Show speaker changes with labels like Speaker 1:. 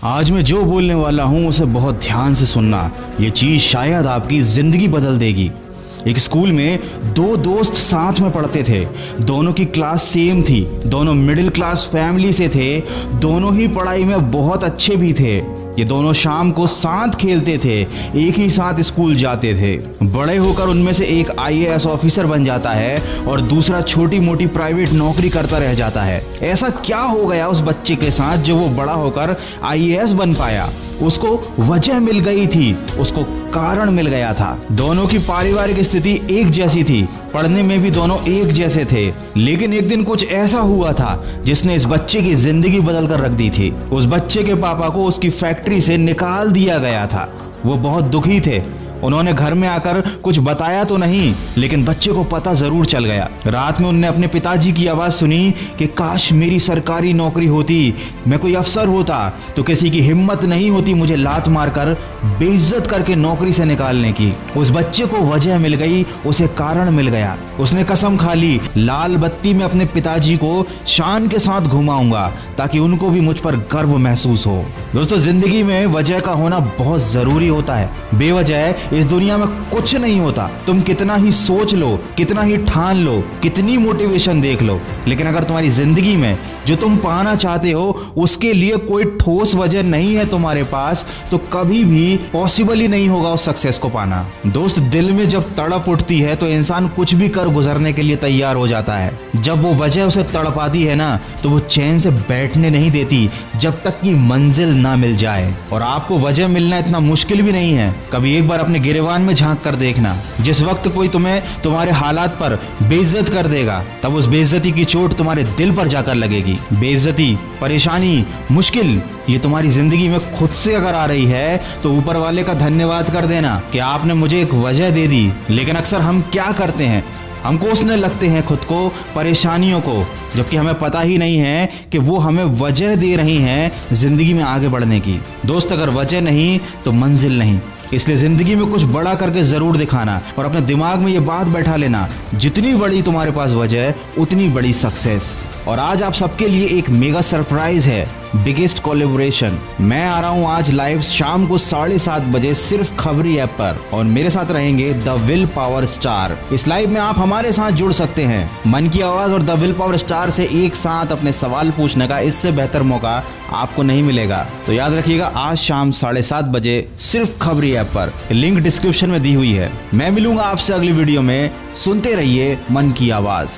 Speaker 1: आज मैं जो बोलने वाला हूँ उसे बहुत ध्यान से सुनना। ये चीज़ शायद आपकी ज़िंदगी बदल देगी। एक स्कूल में दो दोस्त साथ में पढ़ते थे। दोनों की क्लास सेम थी, दोनों मिडिल क्लास फैमिली से थे, दोनों ही पढ़ाई में बहुत अच्छे भी थे। ये दोनों शाम को साथ खेलते थे, एक ही साथ स्कूल जाते थे। बड़े होकर उनमें से एक आईएएस ऑफिसर बन जाता है और दूसरा छोटी मोटी प्राइवेट नौकरी करता रह जाता है। ऐसा क्या हो गया उस बच्चे के साथ जो वो बड़ा होकर आईएएस बन पाया? उसको वजह मिल गई थी, उसको कारण मिल गया था। दोनों की पारिवारिक स्थिति एक जैसी थी, पढ़ने में भी दोनों एक जैसे थे। लेकिन एक दिन कुछ ऐसा हुआ था जिसने इस बच्चे की जिंदगी बदल कर रख दी थी। उस बच्चे के पापा को उसकी फैक्ट्री से निकाल दिया गया था। वो बहुत दुखी थे। उन्होंने घर में आकर कुछ बताया तो नहीं, लेकिन बच्चे को पता जरूर चल गया। रात में उनने अपने पिताजी की आवाज़ सुनी कि काश मेरी सरकारी नौकरी होती, मैं कोई अफसर होता, तो किसी की हिम्मत नहीं होती मुझे लात मारकर बेइज्जत करके नौकरी से निकालने की। उस बच्चे को वजह मिल गई, उसे कारण मिल गया। उसने कसम खा ली, लाल बत्ती में अपने पिताजी को शान के साथ घुमाऊंगा ताकि उनको भी मुझ पर गर्व महसूस हो। दोस्तों, जिंदगी में वजह का होना बहुत जरूरी होता है। बेवजह इस दुनिया में कुछ नहीं होता। तुम कितना ही सोच लो, कितना ही ठान लो, कितनी मोटिवेशन देख लो, लेकिन अगर तुम्हारी जिंदगी में जो तुम पाना चाहते हो उसके लिए कोई ठोस वजह नहीं है तुम्हारे पास, तो कभी भी पॉसिबल ही नहीं होगा उस सक्सेस को पाना। दोस्त, दिल में जब तड़प उठती है तो इंसान कुछ भी कर गुजरने के लिए तैयार हो जाता है। जब वो वजह उसे तड़पाती है ना, तो वो चैन से बैठने नहीं देती जब तक कि मंजिल ना मिल जाए। और आपको वजह मिलना इतना मुश्किल भी नहीं है। कभी एक बार अपने गिरेबान में झांक कर देखना। जिस वक्त कोई तुम्हें तुम्हारे हालात पर बेइज्जत कर देगा, तब उस बेइज्जती की चोट तुम्हारे दिल पर जाकर लगेगी। बेइज्जती, परेशानी, मुश्किल, ये तुम्हारी जिंदगी में खुद से अगर आ रही है तो ऊपर वाले का धन्यवाद कर देना कि आपने मुझे एक वजह दे दी। लेकिन अक्सर हम क्या करते हैं, हम कोसने लगते हैं खुद को, परेशानियों को, जबकि हमें पता ही नहीं है कि वो हमें वजह दे रही हैं जिंदगी में आगे बढ़ने की। दोस्त, अगर वजह नहीं तो मंजिल नहीं। इसलिए जिंदगी में कुछ बड़ा करके जरूर दिखाना और अपने दिमाग में ये बात बैठा लेना, जितनी बड़ी तुम्हारे पास वजह उतनी बड़ी सक्सेस। और आज आप सबके लिए एक मेगा सरप्राइज है, बिगेस्ट कोलैबोरेशन। मैं आ रहा हूँ आज लाइव शाम को 7:30 बजे सिर्फ खबरी ऐप पर, और मेरे साथ रहेंगे द विल पावर स्टार। इस लाइव में आप हमारे साथ जुड़ सकते हैं। मन की आवाज और द विल पावर स्टार से एक साथ अपने सवाल पूछने का इससे बेहतर मौका आपको नहीं मिलेगा। तो याद रखिएगा, आज शाम 7:30 बजे सिर्फ खबरी ऐप पर। लिंक डिस्क्रिप्शन में दी हुई है। मैं मिलूंगा आपसे अगली वीडियो में। सुनते रहिए मन की आवाज।